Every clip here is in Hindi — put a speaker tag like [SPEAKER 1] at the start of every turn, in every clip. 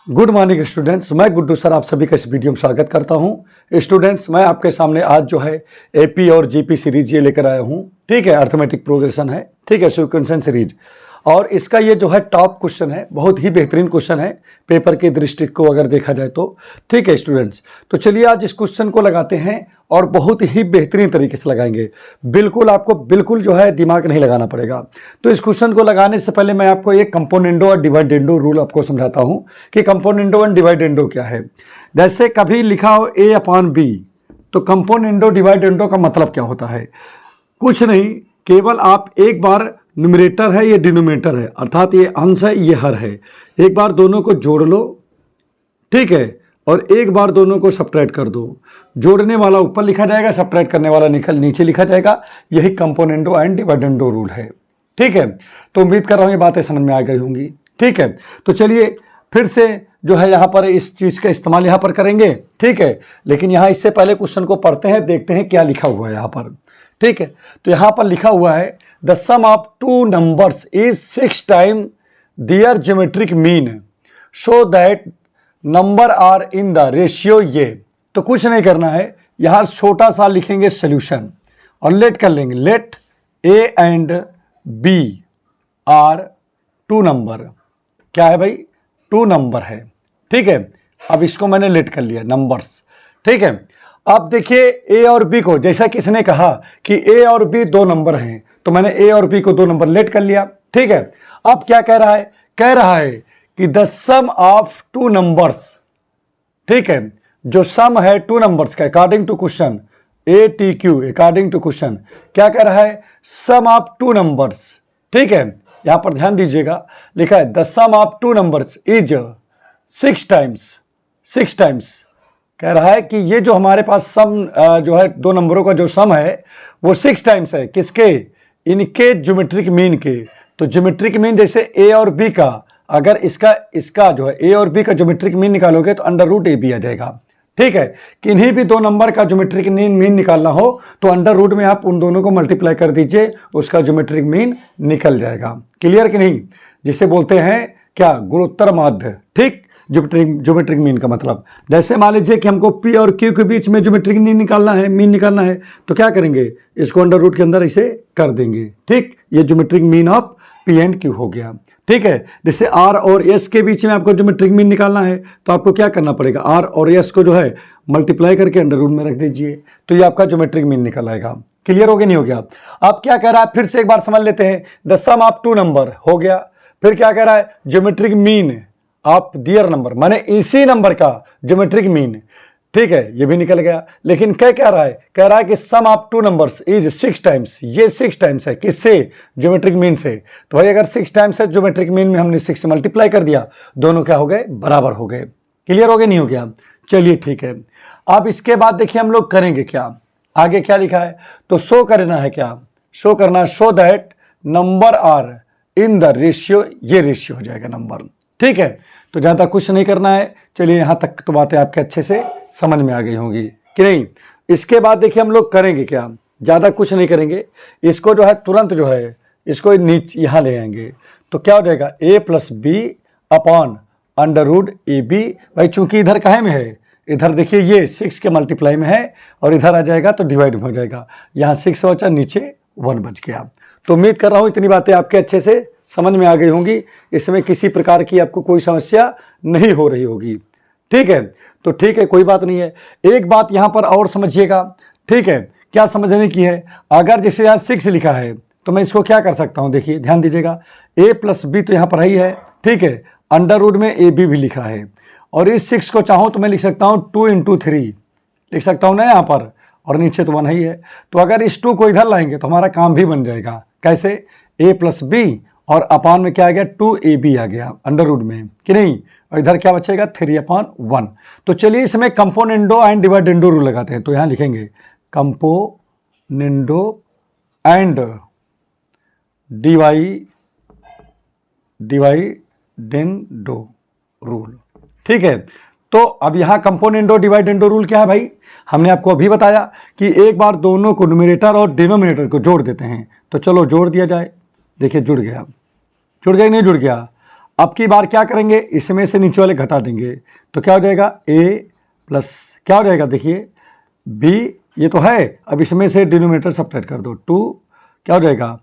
[SPEAKER 1] गुड मॉर्निंग स्टूडेंट्स, मैं गुड्डू सर आप सभी का इस वीडियो में स्वागत करता हूं। स्टूडेंट्स, मैं आपके सामने आज जो है एपी और जीपी सीरीज ये लेकर आया हूं। ठीक है, अर्थमेटिक प्रोग्रेशन है, ठीक है, सिक्वेंशन सीरीज। और इसका ये जो है टॉप क्वेश्चन है, बहुत ही बेहतरीन क्वेश्चन है पेपर के दृष्टि को अगर देखा जाए तो। ठीक है स्टूडेंट्स, तो चलिए आज इस क्वेश्चन को लगाते हैं और बहुत ही बेहतरीन तरीके से लगाएंगे। बिल्कुल आपको बिल्कुल जो है दिमाग नहीं लगाना पड़ेगा। तो इस क्वेश्चन को लगाने से पहले मैं आपको एक कंपोनेंडो और डिवाइडेंडो रूल आपको समझाता हूँ कि कंपोनेंडो एंड डिवाइडेंडो क्या है। जैसे कभी लिखा हो ए अपॉन बी, तो कंपोनेंडो डिवाइडेंडो का मतलब क्या होता है? कुछ नहीं, केवल आप एक बार न्यूमरेटर है ये डिनोमिनेटर है, अर्थात ये अंश है ये हर है, एक बार दोनों को जोड़ लो, ठीक है, और एक बार दोनों को सब्ट्रैक्ट कर दो। जोड़ने वाला ऊपर लिखा जाएगा, सब्ट्रैक्ट करने वाला नीचे लिखा जाएगा। यही कंपोनेंडो एंड डिवाइडेंडो रूल है। ठीक है, तो उम्मीद कर रहा हूँ ये बातें समझ में आ गई होंगी। ठीक है, तो चलिए फिर से जो है यहाँ पर इस चीज़ का इस्तेमाल यहाँ पर करेंगे। ठीक है, लेकिन यहाँ इससे पहले क्वेश्चन को पढ़ते हैं, देखते हैं क्या लिखा हुआ है यहाँ पर। ठीक है, तो यहाँ पर लिखा हुआ है the sum of two numbers is 6 time their geometric mean so that number are in the ratio ये। तो कुछ नहीं करना है, यहाँ छोटा सा लिखेंगे सोल्यूशन और लेट कर लेंगे, let A and B are two number. क्या है भाई? टू नंबर है। ठीक है, अब इसको मैंने लेट कर लिया नंबर्स। ठीक है, अब देखिए ए और बी को, जैसा किसने कहा कि ए और बी दो नंबर हैं, तो मैंने ए और बी को दो नंबर लेट कर लिया। ठीक है, अब क्या कह रहा है? कह रहा है कि the sum of two numbers, ठीक है, जो सम है टू नंबर्स का according to question A T Q, according to question क्या कह रहा है? Sum of two numbers. ठीक है, यहां पर ध्यान दीजिएगा, लिखा है the sum of two numbers is 6 times. कह रहा है कि ये जो हमारे पास सम जो है दो नंबरों का जो सम है वो 6 टाइम्स है। किसके? इनके ज्योमेट्रिक मीन के। तो ज्योमेट्रिक मीन जैसे ए और बी का, अगर इसका जो है ए और बी का ज्योमेट्रिक मीन निकालोगे तो अंडर रूट ए बी आ जाएगा। ठीक है, किन्हीं भी दो नंबर का ज्योमेट्रिक मीन निकालना हो तो अंडर रूट में आप उन दोनों को मल्टीप्लाई कर दीजिए, उसका ज्योमेट्रिक मीन निकल जाएगा। क्लियर कि नहीं? जिसे बोलते हैं क्या? गुणोत्तर माध्य। ठीक, ज्योमेट्रिक मीन का मतलब, जैसे मान लीजिए कि हमको पी और क्यू के बीच में ज्योमेट्रिक मीन निकालना है, तो क्या करेंगे? इसको अंडर रूट के अंदर इसे कर देंगे। ठीक, ये geometric mean of P and Q हो गया। ठीक है, जैसे आर और एस के बीच में आपको ज्योमेट्रिक मीन निकालना है तो आपको क्या करना पड़ेगा? आर और एस को जो है मल्टीप्लाई करके अंडर रूट में रख दीजिए, तो ये आपका ज्योमेट्रिक मीन निकल आएगा। क्लियर हो गया नहीं हो गया? अब क्या कह रहा है फिर से एक बार समझ लेते हैं। The sum of two number हो गया, फिर क्या कह रहा है? Geometric mean of their number, माने इसी नंबर का ज्योमेट्रिक मीन। ठीक है, ये भी निकल गया। लेकिन क्या कह रहा है? कह रहा है कि sum of two numbers is 6 times. ये 6 टाइम्स है, किससे? ज्योमेट्रिक मीन से। तो भाई अगर 6 टाइम्स है ज्योमेट्रिक मीन में, हमने 6 से मल्टीप्लाई कर दिया, दोनों क्या हो गए? बराबर हो गए। क्लियर हो गया नहीं हो गया? चलिए ठीक है, अब इसके बाद देखिए हम लोग करेंगे क्या, आगे क्या लिखा है? तो शो करना है, क्या शो करना है? Show that number are in the ratio, ये रेशियो हो जाएगा नंबर। ठीक है, तो जहां तक कुछ नहीं करना है। चलिए यहां तक तो बातें आपके अच्छे से समझ में आ गई होंगी कि नहीं? इसके बाद देखिए हम लोग करेंगे क्या, ज़्यादा कुछ नहीं करेंगे, इसको जो है तुरंत जो है इसको नीचे यहाँ ले आएंगे, तो क्या हो जाएगा? A plus B upon under root A B. भाई चूंकि इधर काहे में है? इधर देखिए ये 6 के मल्टीप्लाई में है और इधर आ जाएगा तो डिवाइड हो जाएगा। यहाँ 6 बचा, नीचे 1 बच गया। तो उम्मीद कर रहा हूँ इतनी बातें आपके अच्छे से समझ में आ गई होंगी, इसमें किसी प्रकार की आपको कोई समस्या नहीं हो रही होगी। ठीक है, तो ठीक है, कोई बात नहीं है। एक बात यहाँ पर और समझिएगा। ठीक है, क्या समझने की है? अगर जैसे यहाँ 6 लिखा है तो मैं इसको क्या कर सकता हूँ? देखिए ध्यान दीजिएगा, ए प्लस बी तो यहाँ पर ही है। ठीक है, अंडर रूट में ए बी भी लिखा है, और इस 6 को चाहूँ तो मैं लिख सकता हूँ 2 × 3 लिख सकता हूँ ना यहाँ पर, और नीचे तो 1 ही है। तो अगर इस 2 को इधर लाएंगे तो हमारा काम भी बन जाएगा। कैसे? ए प्लस बी और अपान में क्या आ गया? 2ab आ गया अंडर रूट में, कि नहीं? और इधर क्या बचेगा? 3/1। तो चलिए इसमें कंपोनेंडो एंड डिवाइडेंडो रूल लगाते हैं। तो यहाँ लिखेंगे कंपोनेंडो एंड डिवाइडेंडो रूल। ठीक है, तो अब यहाँ कंपोनेंडो डिवाइडेंडो रूल क्या है भाई? हमने आपको अभी बताया कि एक बार दोनों को न्यूमरेटर और डिनोमिनेटर को जोड़ देते हैं। तो चलो जोड़ दिया जाए। देखिए जुड़ गया कि नहीं जुड़ गया? अब की बार क्या करेंगे, इसमें से नीचे वाले घटा देंगे तो क्या हो जाएगा a प्लस क्या हो जाएगा, देखिए b ये तो है, अब इसमें से डिनोमिनेटर सब्ट्रैक्ट कर दो, 2 क्या हो जाएगा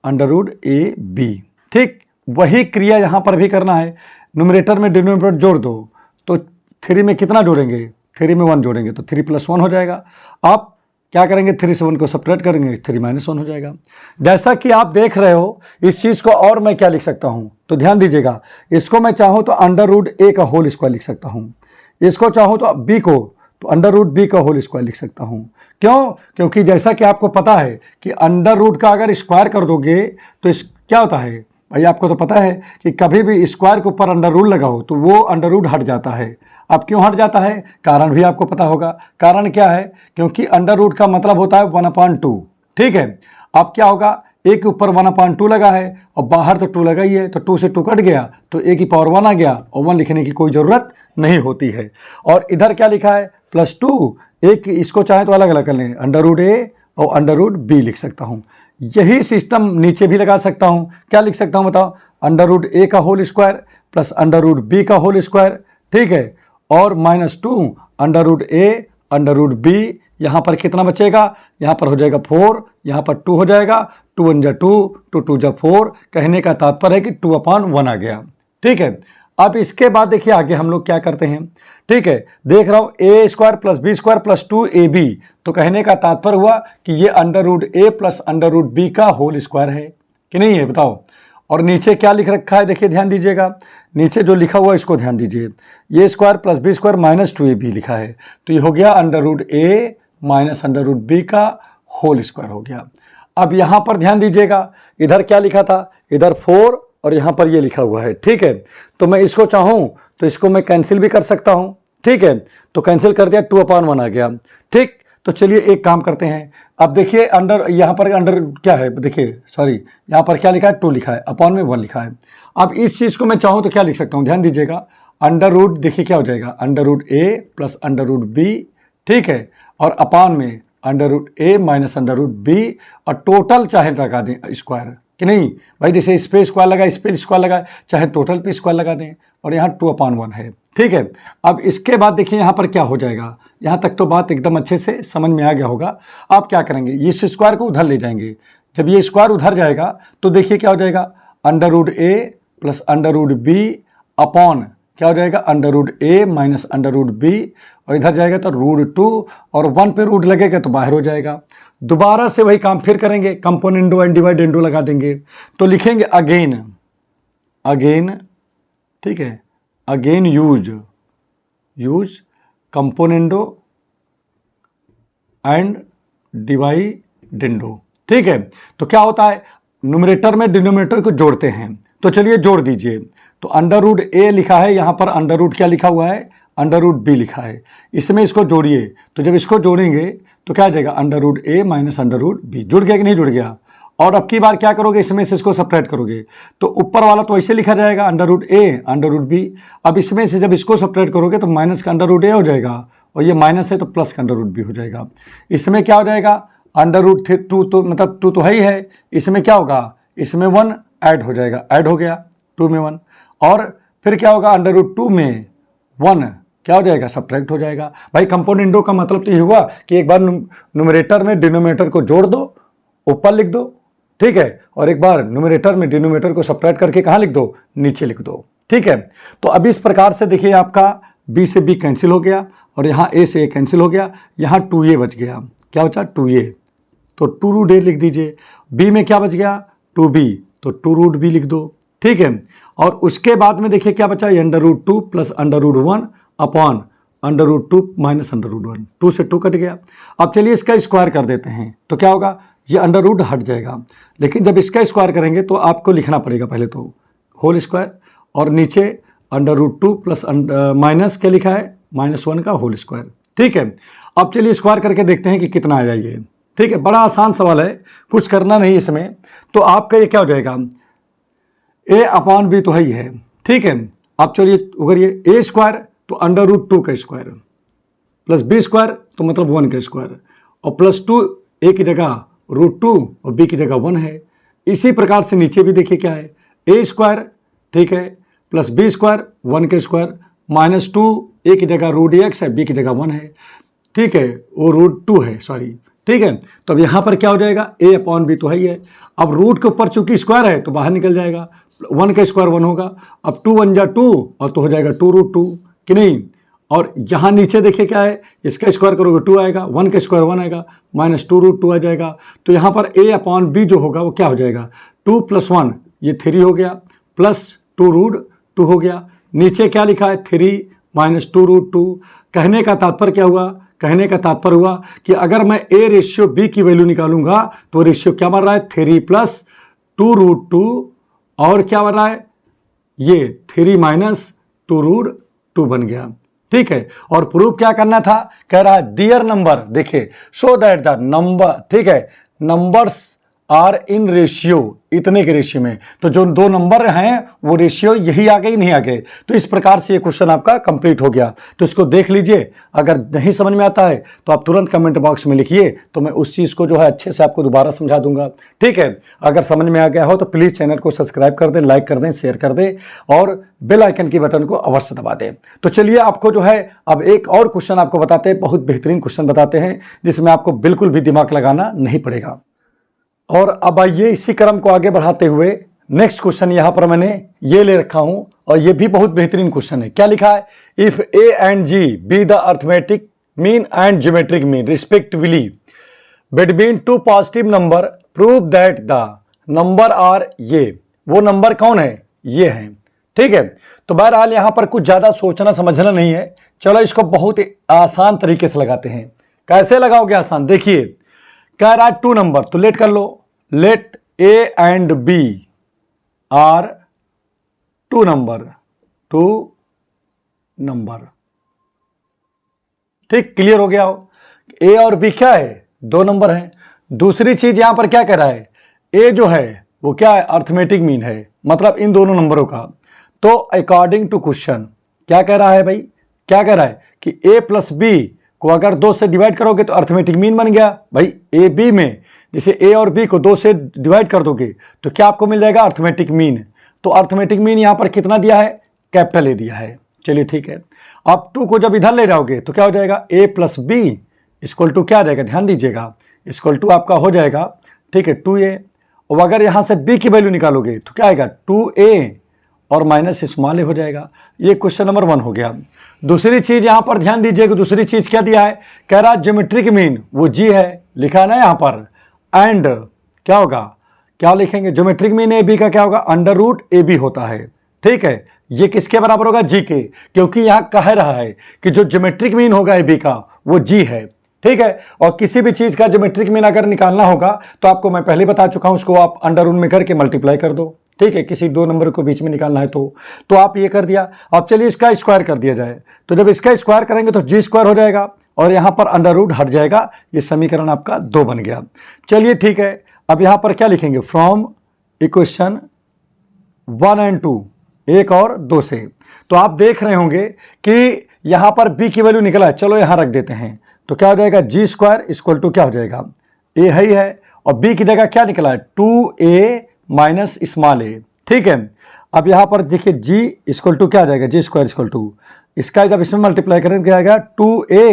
[SPEAKER 1] अंडर रूट ए बी। ठीक, वही क्रिया यहाँ पर भी करना है, न्यूमरेटर में डिनोमिनेटर जोड़ दो तो 3 में कितना जोड़ेंगे, 3 में 1 जोड़ेंगे तो 3 + 1 हो जाएगा। आप क्या करेंगे, 3 से 1 को सब्ट्रैक्ट करेंगे, 3 - 1 हो जाएगा। जैसा कि आप देख रहे हो इस चीज़ को, और मैं क्या लिख सकता हूँ तो ध्यान दीजिएगा, इसको मैं चाहूँ तो अंडर रूट ए का होल स्क्वायर लिख सकता हूँ, इसको चाहूँ तो बी को तो अंडर रूट बी का होल स्क्वायर लिख सकता हूँ। क्यों, क्योंकि जैसा कि आपको पता है कि अंडर रूट का अगर स्क्वायर कर दोगे तो इस क्या होता है भाई, आपको तो पता है कि कभी भी स्क्वायर के ऊपर अंडर रूट लगाओ तो वो अंडर रूट हट जाता है। अब क्यों हट जाता है, कारण भी आपको पता होगा, कारण क्या है, क्योंकि अंडर रूट का मतलब होता है 1/2। ठीक है, अब क्या होगा, ए के ऊपर 1/2 लगा है और बाहर तो 2 लगा ही है, तो 2 से 2 कट गया तो ए की पावर 1 आ गया और 1 लिखने की कोई ज़रूरत नहीं होती है। और इधर क्या लिखा है +2, एक इसको चाहे तो अलग अलग कर लें, अंडर रूट ए और अंडर रूट बी लिख सकता हूँ। यही सिस्टम नीचे भी लगा सकता हूँ, क्या लिख सकता हूँ बताओ, अंडर रूट ए का whole square plus under root b का होल स्क्वायर। ठीक है, और -2 under root a under root b, यहाँ पर कितना बचेगा, यहाँ पर हो जाएगा 4, यहाँ पर 2 हो जाएगा, 2 × 1 = 2, 2 × 2 = 4, कहने का तात्पर्य है कि 2/1 आ गया। ठीक है, अब इसके बाद देखिए आगे हम लोग क्या करते हैं। ठीक है, देख रहा हूँ a² + b² + 2ab, तो कहने का तात्पर्य हुआ कि ये under root A plus under root b का होल स्क्वायर है कि नहीं है, बताओ। और नीचे क्या लिख रखा है, देखिए ध्यान दीजिएगा, नीचे जो लिखा हुआ है इसको ध्यान दीजिए, a² + b² - 2ab लिखा है, तो ये हो गया under root A minus under root b का होल स्क्वायर हो गया। अब यहाँ पर ध्यान दीजिएगा, इधर क्या लिखा था, इधर 4 और यहाँ पर ये लिखा हुआ है। ठीक है, तो मैं इसको चाहूँ तो इसको मैं कैंसिल भी कर सकता हूँ। ठीक है, तो कैंसिल कर दिया, 2/1 आ गया। ठीक, तो चलिए एक काम करते हैं, अब देखिए अंडर, यहाँ पर अंडर क्या है, देखिए सॉरी, यहाँ पर क्या लिखा है, 2 लिखा है, अपॉन में 1 लिखा है। अब इस चीज़ को मैं चाहूँ तो क्या लिख सकता हूँ, ध्यान दीजिएगा, अंडर रूट, देखिए क्या हो जाएगा, under root A plus under root B. ठीक है, और अपॉन में under root A minus under root B, और टोटल चाहे लगा दें स्क्वायर कि नहीं भाई, जैसे इस पे स्क्वायर लगा, इस पे स्क्वायर लगा, चाहे टोटल पे स्क्वायर लगा दें, और यहाँ 2/1 है। ठीक है, अब इसके बाद देखिए यहाँ पर क्या हो जाएगा, यहाँ तक तो बात एकदम अच्छे से समझ में आ गया होगा। आप क्या करेंगे, इस स्क्वायर को उधर ले जाएंगे, जब ये स्क्वायर उधर जाएगा तो देखिए क्या हो जाएगा, under root A plus under root B upon क्या हो जाएगा, under root A minus under root B, और इधर जाएगा तो √2, और 1 पे रूट लगेगा तो बाहर हो जाएगा। दोबारा से वही काम फिर करेंगे, कंपोनेंडो एंड डिवाइडेंडो लगा देंगे, तो लिखेंगे अगेन। ठीक है, अगेन यूज कंपोनेंडो एंड डिवाइडेंडो। ठीक है, तो क्या होता है, न्यूमरेटर में डिनोमिनेटर को जोड़ते हैं, तो चलिए जोड़ दीजिए। तो अंडर रूट ए लिखा है, यहाँ पर अंडर रूट क्या लिखा हुआ है, अंडर रूट बी लिखा है, इसमें इसको जोड़िए, तो जब इसको जोड़ेंगे तो क्या आ जाएगा, under root A minus under root B. जुड़ गया कि नहीं जुड़ गया। और अब की बार क्या करोगे, इसमें से इसको सब्ट्रैक्ट करोगे तो ऊपर वाला तो ऐसे लिखा जाएगा, under root a under root B. अब इसमें से जब इसको सब्ट्रैक्ट करोगे तो माइनस का अंडर रूट ए हो जाएगा, और ये माइनस है तो प्लस का अंडर रूट बी हो जाएगा। इसमें क्या हो जाएगा, अंडर रूट 2 तो मतलब 2 तो है ही है, इसमें क्या होगा, इसमें 1 ऐड हो जाएगा, ऐड हो गया 2 में 1, और फिर क्या होगा, अंडर रूट 2 में 1 क्या हो जाएगा, सब्ट्रैक्ट हो जाएगा। भाई कंपोनेंडो का मतलब तो ये हुआ कि एक बार न्यूमरेटर में डिनोमिनेटर को जोड़ दो, ऊपर लिख दो। ठीक है, और एक बार न्यूमरेटर में डिनोमिनेटर को सब्ट्रैक्ट करके कहाँ लिख दो, नीचे लिख दो। ठीक है, तो अब इस प्रकार से देखिए आपका b से b कैंसिल हो गया, और यहाँ a से a कैंसिल हो गया, यहाँ 2a बच गया, क्या बचा 2a, तो 2√a लिख दीजिए। b में क्या बच गया 2b, तो 2√b लिख दो। ठीक है, और उसके बाद में देखिए क्या बचा, under root 2 plus under root 1 upon under root 2 minus under root 1, 2 से 2 कट गया। अब चलिए इसका स्क्वायर कर देते हैं, तो क्या होगा, ये अंडर रूट हट जाएगा, लेकिन जब इसका स्क्वायर करेंगे तो आपको लिखना पड़ेगा पहले तो होल स्क्वायर, और नीचे अंडर रूट 2 प्लस माइनस क्या लिखा है, -1 का होल स्क्वायर। ठीक है, अब चलिए स्क्वायर करके देखते हैं कि कितना आ जाइए। ठीक है, बड़ा आसान सवाल है, कुछ करना नहीं इसमें, तो आपका ये क्या हो जाएगा, a/b तो है ही है। ठीक है, अब चलिए अगर ये a² तो अंडर रूट 2 का स्क्वायर प्लस b² तो मतलब 1 का स्क्वायर, और +2 a की जगह √2 और b की जगह 1 है। इसी प्रकार से नीचे भी देखिए क्या है, a²। ठीक है, प्लस बी स्क्वायर 1 के स्क्वायर माइनस 2 ए की जगह रूट एक्स है, बी की जगह 1 है, ठीक है, वो रूट 2 है, सॉरी, ठीक है। तो अब यहाँ पर क्या हो जाएगा, ए अपॉन बी तो है ही है। अब रूट के ऊपर चूंकि स्क्वायर है तो बाहर निकल जाएगा, 1 का स्क्वायर 1 होगा। अब 2 1 जा 2 और तो हो जाएगा 2√2 कि नहीं। और यहाँ नीचे देखिए क्या है, इसका स्क्वायर करोगे 2 आएगा, 1 का स्क्वायर 1 आएगा, माइनस 2√2 आ जाएगा। तो यहाँ पर ए अपॉन बी जो होगा वो क्या हो जाएगा, 2 + 1 ये 3 हो गया, प्लस 2√2 हो गया। नीचे क्या लिखा है, 3 माइनस 2√2। कहने का तात्पर्य क्या हुआ, कहने का तात्पर्य हुआ कि अगर मैं ए रेशियो बी की वैल्यू निकालूंगा तो रेशियो क्या बन रहा है, 3 + 2√2 और क्या बन रहा है, ये 3 माइनस 2√2 बन गया, ठीक है। और प्रूफ क्या करना था, कह रहा है डियर नंबर, देखिए सो दैट द नंबर, ठीक है, नंबर्स आर इन रेशियो, इतने के रेशियो में। तो जो दो नंबर हैं वो रेशियो यही आ गई, नहीं आ गए। तो इस प्रकार से ये क्वेश्चन आपका कंप्लीट हो गया। तो इसको देख लीजिए, अगर नहीं समझ में आता है तो आप तुरंत कमेंट बॉक्स में लिखिए, तो मैं उस चीज़ को जो है अच्छे से आपको दोबारा समझा दूंगा, ठीक है। अगर समझ में आ गया हो तो प्लीज़ चैनल को सब्सक्राइब कर दें, लाइक कर दें, शेयर कर दें और बेल आइकन की बटन को अवश्य दबा दें। तो चलिए आपको जो है अब एक और क्वेश्चन आपको बताते हैं, बहुत बेहतरीन क्वेश्चन बताते हैं जिसमें आपको बिल्कुल भी दिमाग लगाना नहीं पड़ेगा। और अब आइए इसी क्रम को आगे बढ़ाते हुए नेक्स्ट क्वेश्चन यहाँ पर मैंने ये ले रखा हूँ और ये भी बहुत बेहतरीन क्वेश्चन है। क्या लिखा है, if A and G be the arithmetic mean and geometric mean respectively between two positive number, prove that the number are, ये वो नंबर कौन है, ये है, ठीक है। तो बहरहाल यहाँ पर कुछ ज़्यादा सोचना समझना नहीं है, चलो इसको बहुत आसान तरीके से लगाते हैं। कैसे लगाओगे आसान, देखिए कह रहा है 2 नंबर, तो लेट कर लो, let A and B are 2 number, 2 number, ठीक, क्लियर हो गया हो। ए और बी क्या है, 2 नंबर है। दूसरी चीज यहां पर क्या कह रहा है, ए जो है वो क्या है, अर्थमेटिक मीन है, मतलब इन दोनों नंबरों का। तो अकॉर्डिंग टू क्वेश्चन क्या कह रहा है भाई, क्या कह रहा है कि ए प्लस बी को अगर 2 से डिवाइड करोगे तो अर्थमेटिक मीन बन गया भाई। ए बी में जैसे ए और बी को 2 से डिवाइड कर दोगे तो क्या आपको मिल जाएगा, अर्थमेटिक मीन। तो अर्थमेटिक मीन यहाँ पर कितना दिया है, कैपिटल ए दिया है, चलिए ठीक है। अब 2 को जब इधर ले जाओगे तो क्या हो जाएगा, A plus B equal to क्या आ जाएगा, ध्यान दीजिएगा, इक्वल टू आपका हो जाएगा, ठीक है, 2a। और अगर यहाँ से b की वैल्यू निकालोगे तो क्या आएगा, 2a और माइनस स्मॉल ए हो जाएगा। ये क्वेश्चन नंबर 1 हो गया। दूसरी चीज यहाँ पर ध्यान दीजिएगा, दूसरी चीज क्या दिया है, कह रहा ज्योमेट्रिक मीन वो g है, लिखा है ना यहाँ पर, एंड क्या होगा, क्या लिखेंगे, ज्योमेट्रिक मीन ए बी का क्या होगा, अंडर रूट ए बी होता है, ठीक है। ये किसके बराबर होगा, जी के, क्योंकि यहाँ कह रहा है कि जो ज्योमेट्रिक मीन होगा ए बी का वो जी है, ठीक है। और किसी भी चीज का ज्योमेट्रिक मीन अगर निकालना होगा तो आपको मैं पहले बता चुका हूं, उसको आप अंडर रूट में करके मल्टीप्लाई कर दो, ठीक है। किसी 2 नंबर को बीच में निकालना है तो आप ये कर दिया। अब चलिए इसका स्क्वायर कर दिया जाए, तो जब इसका स्क्वायर करेंगे तो जी स्क्वायर हो जाएगा और यहाँ पर अंडर रूट हट जाएगा। ये समीकरण आपका 2 बन गया। चलिए ठीक है, अब यहाँ पर क्या लिखेंगे, फ्रॉम इक्वेशन 1 और 2, 1 और 2 से। तो आप देख रहे होंगे कि यहाँ पर b की वैल्यू निकला है, चलो यहाँ रख देते हैं, तो क्या हो जाएगा, जी स्क्वायर इक्वल टू क्या हो जाएगा, ए है ही है, और b की जगह क्या निकला है, 2a माइनस स्मॉल ए, ठीक है। अब यहाँ पर देखिए g इक्वल टू क्या आ जाएगा, जी स्क्वायर इक्वल टू, इसका जब इसमें मल्टीप्लाई करेंगे क्या आएगा, 2a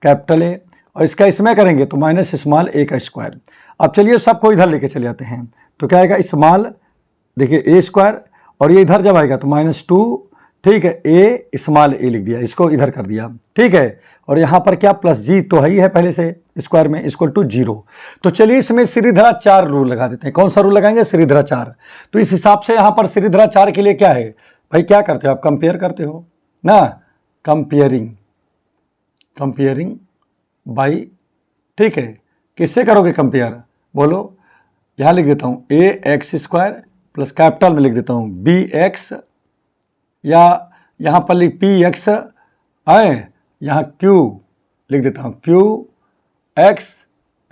[SPEAKER 1] कैपिटल ए, और इसका इसमें करेंगे तो माइनस स्मॉल ए का स्क्वायर। अब चलिए सबको इधर लेके चले जाते हैं, तो क्या आएगा, स्मॉल देखिए ए स्क्वायर, और ये इधर जब आएगा तो -2, ठीक है, ए स्मॉल ए लिख दिया, इसको इधर कर दिया, ठीक है। और यहाँ पर क्या, प्लस जी तो है ही है पहले से, स्क्वायर में इक्वल टू 0। तो चलिए इसमें श्रीधरा 4 रूल लगा देते हैं। कौन सा रूल लगाएंगे, श्रीधरा 4। तो इस हिसाब से यहाँ पर श्रीधरा 4 के लिए क्या है भाई, क्या करते हो आप, कंपेयर करते हो ना, कंपेयरिंग बाई, ठीक है। किससे करोगे कंपेयर, बोलो, यहाँ लिख देता हूँ ax² प्लस कैपिटल में लिख देता हूँ bx, या यहाँ पर लिख px है, यहाँ q लिख देता हूँ qx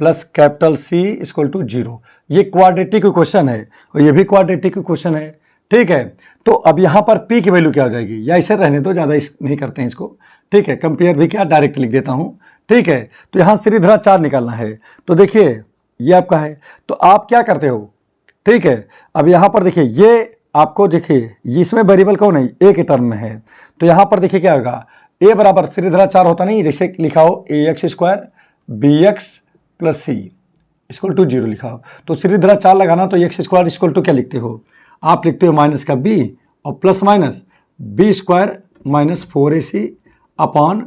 [SPEAKER 1] plus capital C equal to 0। ये क्वाड्रेटिक इक्वेशन है और ये भी क्वाड्रेटिक इक्वेशन है, ठीक है। तो अब यहाँ पर p की वैल्यू क्या हो जाएगी, या इसे रहने दो, ज़्यादा नहीं करते हैं इसको, ठीक है। कंपेयर भी क्या, डायरेक्ट लिख देता हूँ, ठीक है। तो यहाँ श्रीधरा 4 निकालना है, तो देखिए ये आपका है, तो आप क्या करते हो, ठीक है। अब यहाँ पर देखिए ये आपको देखिए इसमें वेरिएबल कौन है, ए के टर्म में है, तो यहाँ पर देखिए क्या होगा, ए बराबर सीधे चार होता नहीं, जैसे लिखा हो A X square B X plus C equal to 0 लिखा हो, तो सीधे चार लगाना, तो एक्स स्क्वायर इक्वल टू क्या लिखते हो आप, लिखते हो माइनस का बी और plus minus b square minus 4ac upon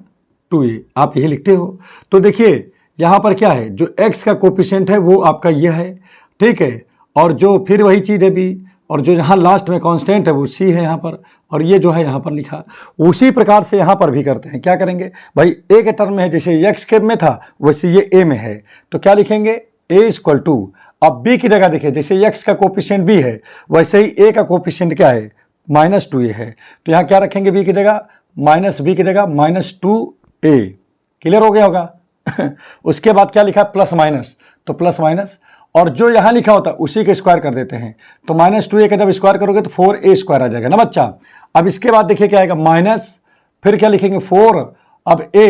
[SPEAKER 1] 2a, आप यही लिखते हो। तो देखिए यहाँ पर क्या है, जो x का कोफिशिएंट है वो आपका ये है, ठीक है, और जो फिर वही चीज़ है b, और जो यहाँ लास्ट में कांस्टेंट है वो c है यहाँ पर, और ये जो है यहाँ पर लिखा। उसी प्रकार से यहाँ पर भी करते हैं, क्या करेंगे भाई, a के टर्म में है, जैसे x के में था वैसे ये a में है, तो क्या लिखेंगे a इक्वल टू, अब b की जगह देखिए जैसे x का कोफिशिएंट b है वैसे ही a का कोफिशिएंट क्या है -2a है, तो यहाँ क्या रखेंगे b की जगह, -b की जगह -2a, क्लियर हो गया होगा। उसके बाद क्या लिखा है प्लस माइनस, तो प्लस माइनस, और जो यहाँ लिखा होता है उसी के स्क्वायर कर देते हैं, तो -2a का जब स्क्वायर करोगे तो 4a स्क्वायर आ जाएगा ना बच्चा। अब इसके बाद देखिए क्या आएगा माइनस, फिर क्या लिखेंगे 4, अब a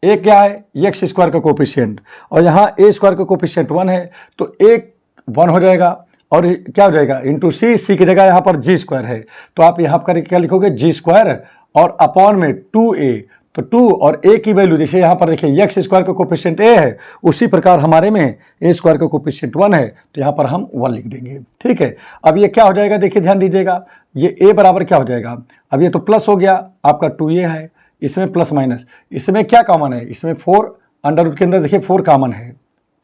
[SPEAKER 1] क्या है एक्स स्क्वायर का कोफिशिएंट, और यहाँ a स्क्वायर का कोफिशिएंट 1 है, तो एक 1 हो जाएगा, और क्या हो जाएगा इंटू सी की जगह यहाँ पर जी स्क्वायर है, तो आप यहाँ पर क्या लिखोगे जी स्क्वायर और अपॉन में 2a, तो 2 और a की वैल्यू जैसे यहाँ पर देखिए एक्स स्क्वायर का कोफिशिएंट a है, उसी प्रकार हमारे में a स्क्वायर का कोफिशिएंट 1 है, तो यहाँ पर हम 1 लिख देंगे, ठीक है। अब ये क्या हो जाएगा, देखिए ध्यान दीजिएगा, ये a बराबर क्या हो जाएगा, अब ये तो प्लस हो गया आपका 2a है, इसमें प्लस माइनस, इसमें क्या कॉमन है, इसमें 4 अंडर रूट के अंदर देखिए 4 कॉमन है,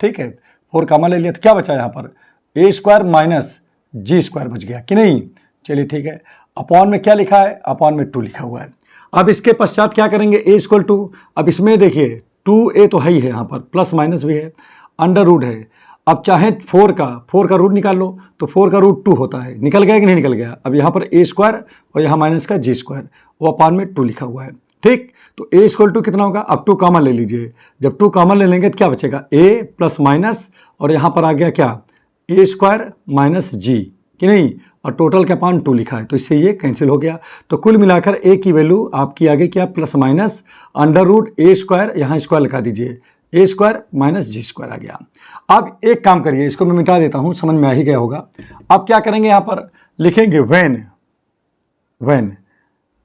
[SPEAKER 1] ठीक है, 4 कॉमन ले लिया, तो क्या बचा यहाँ पर a square minus ji square बच गया कि नहीं, चलिए ठीक है। अपॉन में क्या लिखा है, अपॉन में 2 लिखा हुआ है। अब इसके पश्चात क्या करेंगे a इक्वल टू, अब इसमें देखिए 2a तो है ही है, यहाँ पर प्लस माइनस भी है, अंडर रूट है, अब चाहे 4 का रूट निकाल लो, तो 4 का रूट 2 होता है, निकल गया कि नहीं निकल गया, अब यहाँ पर a स्क्वायर और यहाँ माइनस का जी स्क्वायर, वो अपॉन में 2 लिखा हुआ है, ठीक। तो a इक्वल टू कितना होगा, अब 2 कॉमन ले लीजिए, जब 2 कॉमन ले लेंगे तो क्या बचेगा a प्लस माइनस, और यहाँ पर आ गया क्या a स्क्वायर माइनस जी कि नहीं, और टोटल के अपान 2 लिखा है, तो इससे ये कैंसिल हो गया, तो कुल मिलाकर a की वैल्यू आपकी आ गई क्या plus minus under root a square, यहाँ स्क्वायर लगा दीजिए, a square minus ji square आ गया। अब एक काम करिए, इसको मैं मिटा देता हूँ, समझ में आ ही गया होगा। अब क्या करेंगे, यहाँ पर लिखेंगे when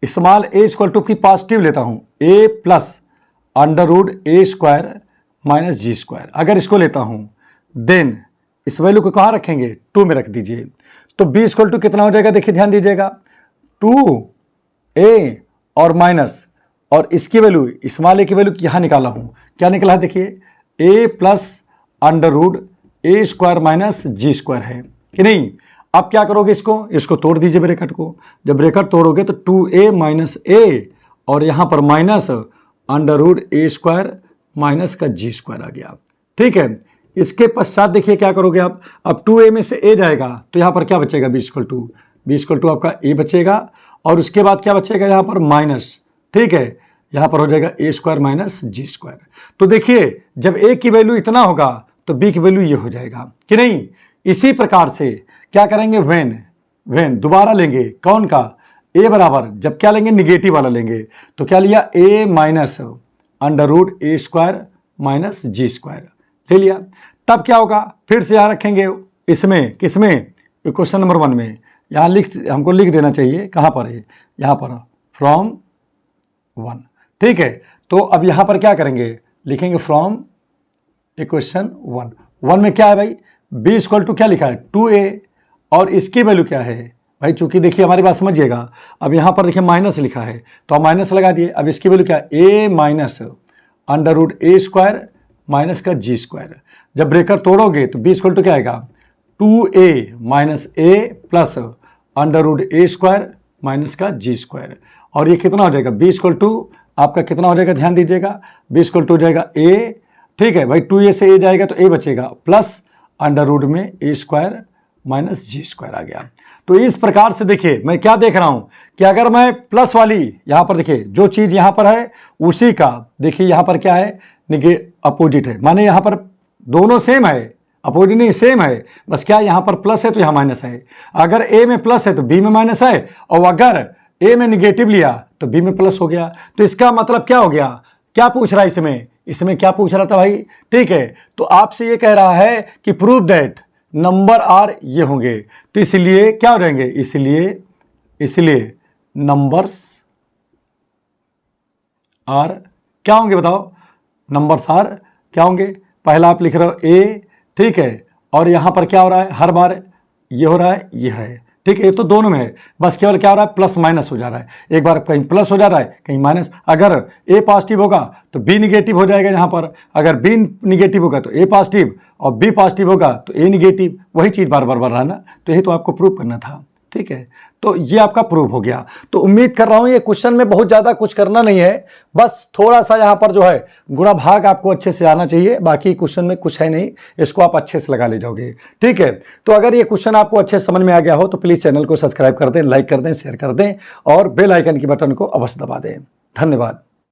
[SPEAKER 1] small a equal to की पॉजिटिव लेता हूँ a plus under root a square minus ji square, अगर इसको लेता हूँ देन इस वैल्यू को कहाँ रखेंगे 2 में रख दीजिए, तो b इक्वल टू कितना हो जाएगा, देखिए ध्यान दीजिएगा 2a और माइनस, और इसकी वैल्यू स्मॉल a की वैल्यू यहाँ निकाला हूँ, क्या निकला है देखिए a plus under root a square minus ji square है कि नहीं। अब क्या करोगे, इसको तोड़ दीजिए ब्रैकेट को, जब ब्रैकेट तोड़ोगे तो 2a माइनस a और यहाँ पर minus under root a square minus का जी स्क्वायर आ गया, ठीक है। इसके पश्चात देखिए क्या करोगे आप, अब 2a में से a जाएगा तो यहाँ पर क्या बचेगा b इक्वल टू आपका a बचेगा, और उसके बाद क्या बचेगा यहाँ पर माइनस, ठीक है, यहाँ पर हो जाएगा a square minus ji square. तो देखिए जब a की वैल्यू इतना होगा तो b की वैल्यू ये हो जाएगा कि नहीं। इसी प्रकार से क्या करेंगे, व्हेन दोबारा लेंगे कौन का, a बराबर, जब क्या लेंगे निगेटिव वाला लेंगे, तो क्या लिया a minus under root a square minus ji square ले लिया, तब क्या होगा, फिर से यहाँ रखेंगे इसमें, किसमें, क्वेश्चन नंबर 1 में, यहाँ हमको लिख देना चाहिए, कहाँ पर है, यहाँ पर फ्रॉम 1, ठीक है। तो अब यहाँ पर क्या करेंगे, लिखेंगे फ्रॉम इक्वेशन 1 में क्या है भाई, b इक्वल टू क्या लिखा है 2a, और इसकी वैल्यू क्या है भाई, चूंकि देखिए हमारी बात समझिएगा, अब यहाँ पर देखिए माइनस लिखा है तो आप माइनस लगा दिए, अब इसकी वैल्यू क्या है a minus under root a square minus का जी स्क्वायर, जब ब्रेकर तोड़ोगे तो b इक्वल टू क्या आएगा 2a minus a plus under root a square minus का जी स्क्वायर, और ये कितना हो जाएगा b इक्वल टू आपका कितना हो जाएगा, ध्यान दीजिएगा b इक्वल टू हो जाएगा a, ठीक है भाई, 2a से a जाएगा तो a बचेगा प्लस अंडर रूट में a square minus ji square आ गया। तो इस प्रकार से देखिए मैं क्या देख रहा हूँ कि अगर मैं प्लस वाली यहाँ पर देखिए जो चीज़ यहाँ पर है उसी का देखिए यहाँ पर क्या है अपोजिट है, माने यहाँ पर दोनों सेम है, अपोजिट नहीं सेम है, बस क्या यहाँ पर प्लस है तो यहाँ माइनस है, अगर a में प्लस है तो b में माइनस है, और अगर a में निगेटिव लिया तो b में प्लस हो गया। तो इसका मतलब क्या हो गया, क्या पूछ रहा है इसमें क्या पूछ रहा था भाई, ठीक है। तो आपसे ये कह रहा है कि प्रूव दैट नंबर आर ये होंगे, तो इसलिए क्या हो जाएंगे, इसलिए नंबर्स आर क्या होंगे बताओ, नंबर्स आर क्या होंगे, पहला आप लिख रहे हो ए, ठीक है, और यहां पर क्या हो रहा है, हर बार ये हो रहा है, ये है, ठीक है, ये तो दोनों में है, बस केवल क्या हो रहा है, प्लस माइनस हो जा रहा है, एक बार कहीं प्लस हो जा रहा है कहीं माइनस, अगर ए पॉजिटिव होगा तो बी निगेटिव हो जाएगा यहाँ पर, अगर बी निगेटिव होगा तो ए पॉजिटिव, और बी पॉजिटिव होगा तो ए निगेटिव, वही चीज़ बार बार बढ़ रहा है ना, तो यही तो आपको प्रूव करना था, ठीक है, तो ये आपका प्रूफ हो गया। तो उम्मीद कर रहा हूं ये क्वेश्चन में बहुत ज़्यादा कुछ करना नहीं है, बस थोड़ा सा यहाँ पर जो है गुणा भाग आपको अच्छे से आना चाहिए, बाकी क्वेश्चन में कुछ है नहीं, इसको आप अच्छे से लगा ले जाओगे, ठीक है। तो अगर ये क्वेश्चन आपको अच्छे समझ में आ गया हो तो प्लीज़ चैनल को सब्सक्राइब कर दें, लाइक कर दें, शेयर कर दें और बेल आइकन की बटन को अवश्य दबा दें। धन्यवाद।